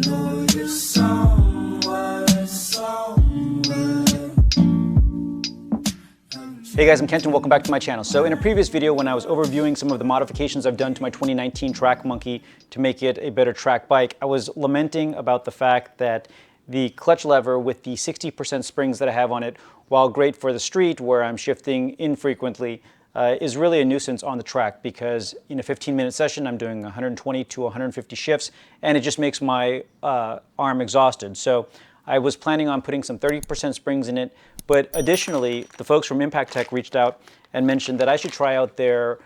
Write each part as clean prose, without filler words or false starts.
know you're somewhere, somewhere. Hey guys, I'm Kent and welcome back to my channel. So in a previous video when I was overviewing some of the modifications I've done to my 2019 Track Monkey to make it a better track bike, I was lamenting about the fact that the clutch lever with the 60% springs that I have on it, while great for the street where I'm shifting infrequently, is really a nuisance on the track because in a 15-minute session I'm doing 120 to 150 shifts and it just makes my arm exhausted. So I was planning on putting some 30% springs in it, but additionally the folks from Impaktech reached out and mentioned that I should try out their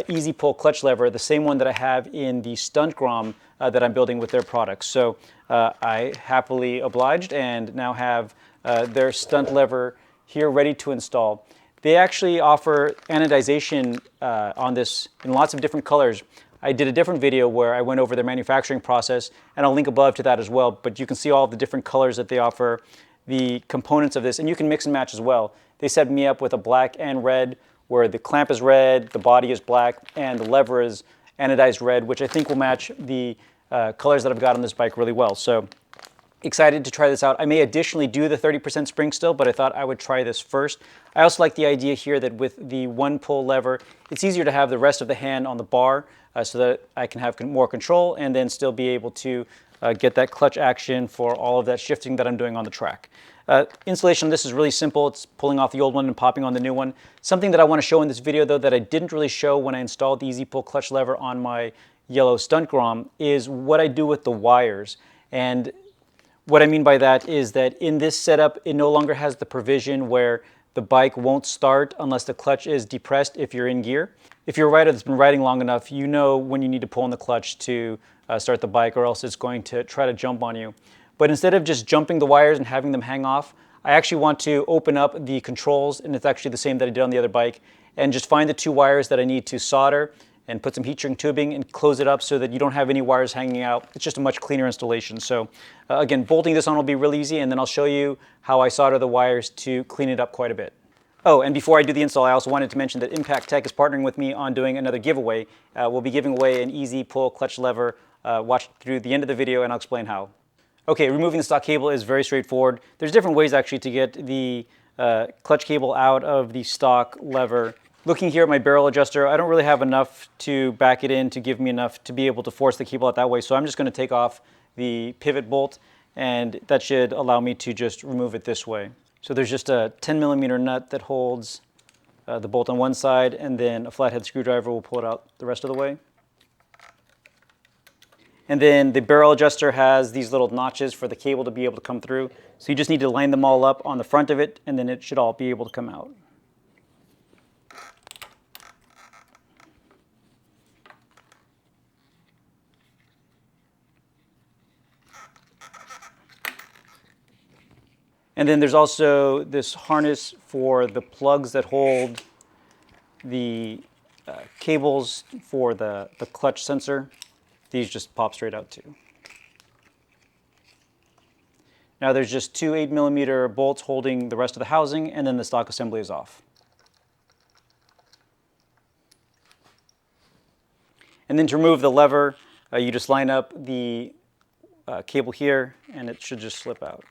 easy pull clutch lever, the same one that I have in the Stunt Grom that I'm building with their products. So I happily obliged and now have their stunt lever here ready to install. They actually offer anodization on this in lots of different colors. I did a different video where I went over their manufacturing process, and I'll link above to that as well, but you can see all the different colors that they offer, the components of this, and you can mix and match as well. They set me up with a black and red, where the clamp is red, the body is black, and the lever is anodized red, which I think will match the colors that I've got on this bike really well. So excited to try this out. I may additionally do the 30% spring still, but I thought I would try this first. I also like the idea here that with the one pull lever, it's easier to have the rest of the hand on the bar so that I can have more control and then still be able to get that clutch action for all of that shifting that I'm doing on the track. Installation on this is really simple. It's pulling off the old one and popping on the new one. Something that I want to show in this video though that I didn't really show when I installed the easy pull clutch lever on my yellow Stunt Grom is what I do with the wires. And what I mean by that is that in this setup, it no longer has the provision where the bike won't start unless the clutch is depressed if you're in gear. If you're a rider that's been riding long enough, you know when you need to pull on the clutch to start the bike or else it's going to try to jump on you. But instead of just jumping the wires and having them hang off, I actually want to open up the controls, and it's actually the same that I did on the other bike, and just find the two wires that I need to solder and put some heat shrink tubing and close it up so that you don't have any wires hanging out. It's just a much cleaner installation. So again, bolting this on will be really easy, and then I'll show you how I solder the wires to clean it up quite a bit. Oh, and before I do the install, I also wanted to mention that Impaktech is partnering with me on doing another giveaway. We'll be giving away an easy pull clutch lever. Watch through the end of the video and I'll explain how. Okay, removing the stock cable is very straightforward. There's different ways actually to get the clutch cable out of the stock lever. Looking here at my barrel adjuster, I don't really have enough to back it in to give me enough to be able to force the cable out that way, so I'm just going to take off the pivot bolt, and that should allow me to just remove it this way. So there's just a 10mm nut that holds the bolt on one side, and then a flathead screwdriver will pull it out the rest of the way. And then the barrel adjuster has these little notches for the cable to be able to come through, so you just need to line them all up on the front of it, and then it should all be able to come out. And then there's also this harness for the plugs that hold the cables for the clutch sensor. These just pop straight out too. Now there's just two 8mm bolts holding the rest of the housing, and then the stock assembly is off. And then to remove the lever, you just line up the cable here and it should just slip out.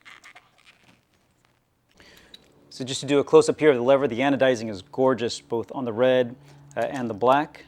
So just to do a close-up here of the lever, the anodizing is gorgeous both on the red and the black.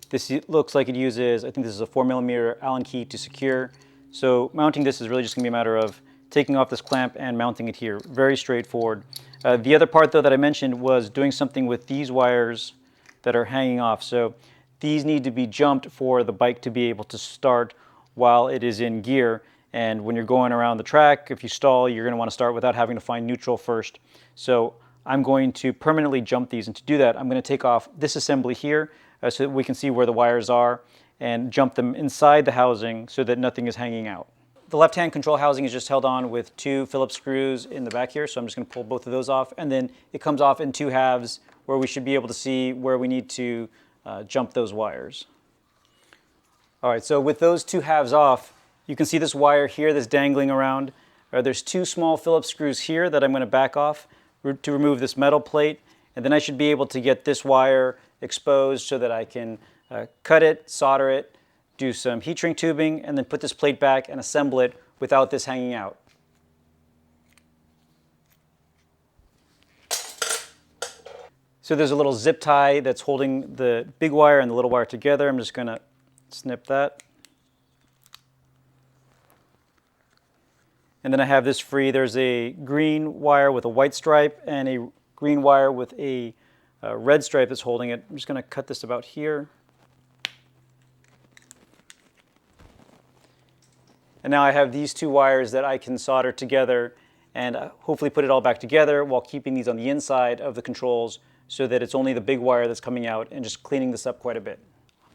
This looks like it uses, I think this is a 4mm Allen key to secure. So mounting this is really just going to be a matter of taking off this clamp and mounting it here. Very straightforward. The other part though that I mentioned was doing something with these wires that are hanging off. So these need to be jumped for the bike to be able to start while it is in gear. And when you're going around the track, if you stall, you're going to want to start without having to find neutral first. So I'm going to permanently jump these, and to do that, I'm going to take off this assembly here so that we can see where the wires are and jump them inside the housing so that nothing is hanging out. The left-hand control housing is just held on with two Phillips screws in the back here, so I'm just going to pull both of those off, and then it comes off in two halves where we should be able to see where we need to jump those wires. All right, so with those two halves off, you can see this wire here that's dangling around. There's two small Phillips screws here that I'm going to back off to remove this metal plate, and then I should be able to get this wire exposed so that I can cut it, solder it, do some heat shrink tubing, and then put this plate back and assemble it without this hanging out. So there's a little zip tie that's holding the big wire and the little wire together. I'm just going to snip that. And then I have this free. There's a green wire with a white stripe and a green wire with a red stripe that's holding it. I'm just going to cut this about here. And now I have these two wires that I can solder together and hopefully put it all back together while keeping these on the inside of the controls so that it's only the big wire that's coming out, and just cleaning this up quite a bit.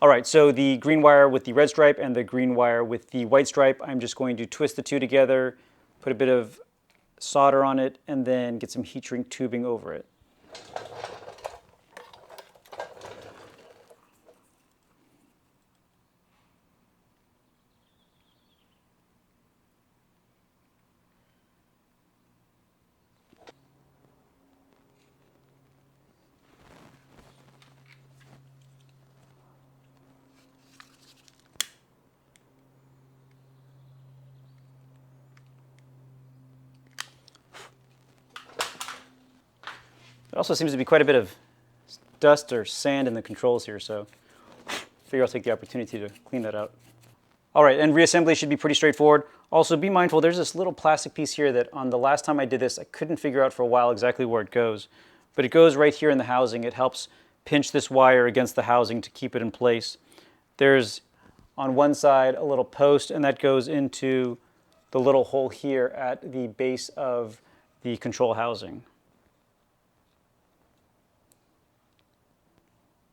All right, so the green wire with the red stripe and the green wire with the white stripe, I'm just going to twist the two together, put a bit of solder on it, and then get some heat shrink tubing over it. There also seems to be quite a bit of dust or sand in the controls here, so I figure I'll take the opportunity to clean that out. All right, and reassembly should be pretty straightforward. Also be mindful, there's this little plastic piece here that on the last time I did this, I couldn't figure out for a while exactly where it goes. But it goes right here in the housing. It helps pinch this wire against the housing to keep it in place. There's on one side a little post, and that goes into the little hole here at the base of the control housing.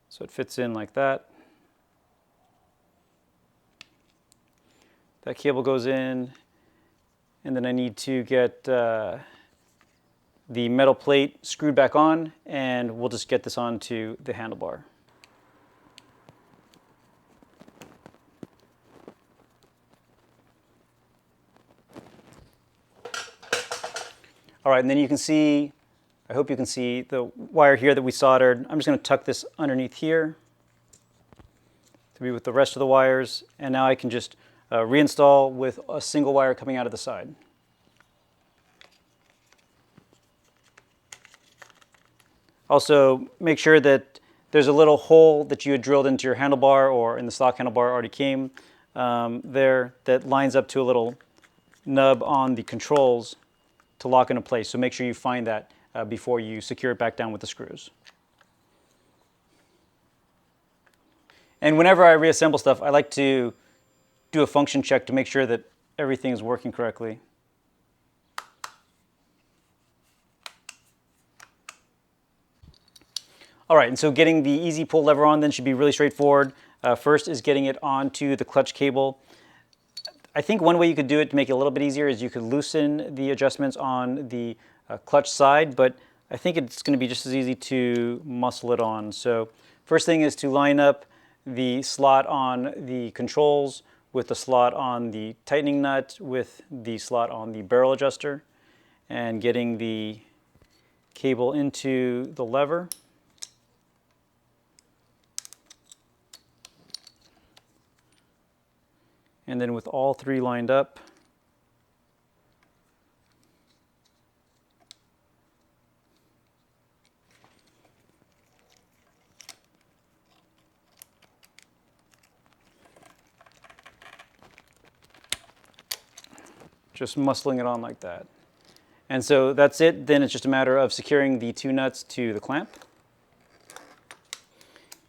So it fits in like that. That cable goes in, and then I need to get the metal plate screwed back on, and we'll just get this onto the handlebar. All right, and then you can see, I hope you can see the wire here that we soldered. I'm just going to tuck this underneath here to be with the rest of the wires, and now I can just reinstall with a single wire coming out of the side. Also, make sure that there's a little hole that you had drilled into your handlebar, or in the stock handlebar already came there, that lines up to a little nub on the controls to lock into place. So make sure you find that before you secure it back down with the screws. And whenever I reassemble stuff, I like to do a function check to make sure that everything is working correctly. All right, and so getting the easy pull lever on then should be really straightforward. First is getting it onto the clutch cable. I think one way you could do it to make it a little bit easier is you could loosen the adjustments on the clutch side, but I think it's going to be just as easy to muscle it on. So first thing is to line up the slot on the controls with the slot on the tightening nut with the slot on the barrel adjuster, and getting the cable into the lever. And then with all three lined up, just muscling it on like that. And so that's it. Then it's just a matter of securing the two nuts to the clamp.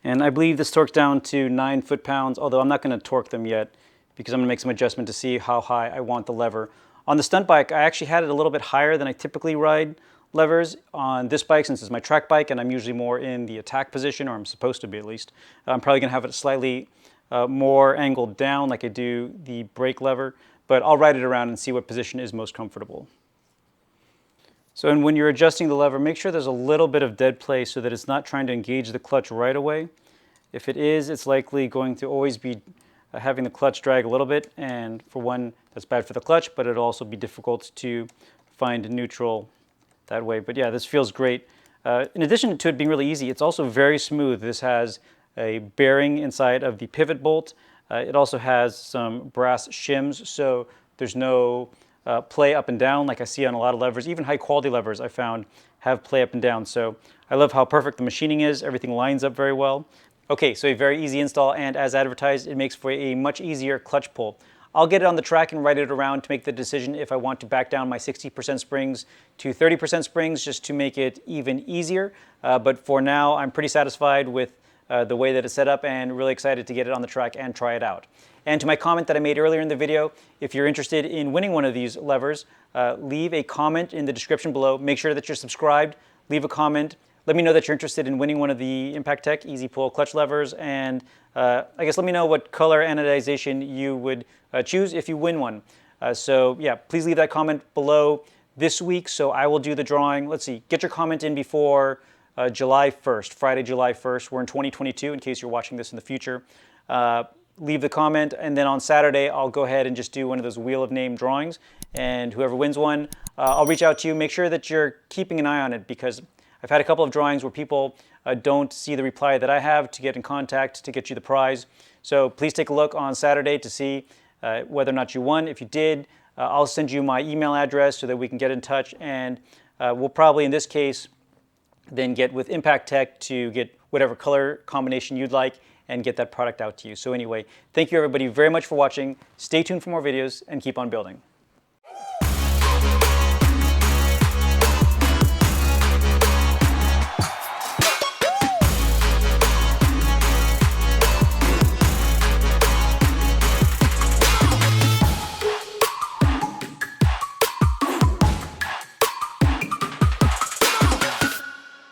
And I believe this torques down to 9 foot-pounds, although I'm not going to torque them yet because I'm going to make some adjustment to see how high I want the lever. On the stunt bike, I actually had it a little bit higher than I typically ride levers. On this bike, since it's my track bike and I'm usually more in the attack position, or I'm supposed to be at least, I'm probably going to have it slightly more angled down like I do the brake lever, but I'll ride it around and see what position is most comfortable. So and when you're adjusting the lever, make sure there's a little bit of dead play so that it's not trying to engage the clutch right away. If it is, it's likely going to always be having the clutch drag a little bit, and for one, that's bad for the clutch, but it'll also be difficult to find neutral that way. But yeah, this feels great. In addition to it being really easy, it's also very smooth. This has a bearing inside of the pivot bolt It also has some brass shims, so there's no play up and down like I see on a lot of levers. Even high quality levers I found have play up and down. So I love how perfect the machining is. Everything lines up very well. Okay, so a very easy install, and as advertised, it makes for a much easier clutch pull. I'll get it on the track and ride it around to make the decision if I want to back down my 60% springs to 30% springs just to make it even easier. But for now, I'm pretty satisfied with the way that it's set up and really excited to get it on the track and try it out. And to my comment that I made earlier in the video, if you're interested in winning one of these levers, leave a comment in the description below. Make sure that you're subscribed, leave a comment. Let me know that you're interested in winning one of the Impaktech Easy Pull clutch levers, and I guess let me know what color anodization you would choose if you win one. So yeah, please leave that comment below this week so I will do the drawing. Let's see, get your comment in before July 1st, Friday, July 1st. We're in 2022 in case you're watching this in the future. Leave the comment, and then on Saturday I'll go ahead and just do one of those Wheel of Name drawings, and whoever wins one, I'll reach out to you. Make sure that you're keeping an eye on it, because I've had a couple of drawings where people don't see the reply that I have to get in contact to get you the prize. So please take a look on Saturday to see whether or not you won. If you did, I'll send you my email address so that we can get in touch, and we'll probably, in this case, then get with Impaktech to get whatever color combination you'd like and get that product out to you. So anyway, thank you everybody very much for watching. Stay tuned for more videos and keep on building.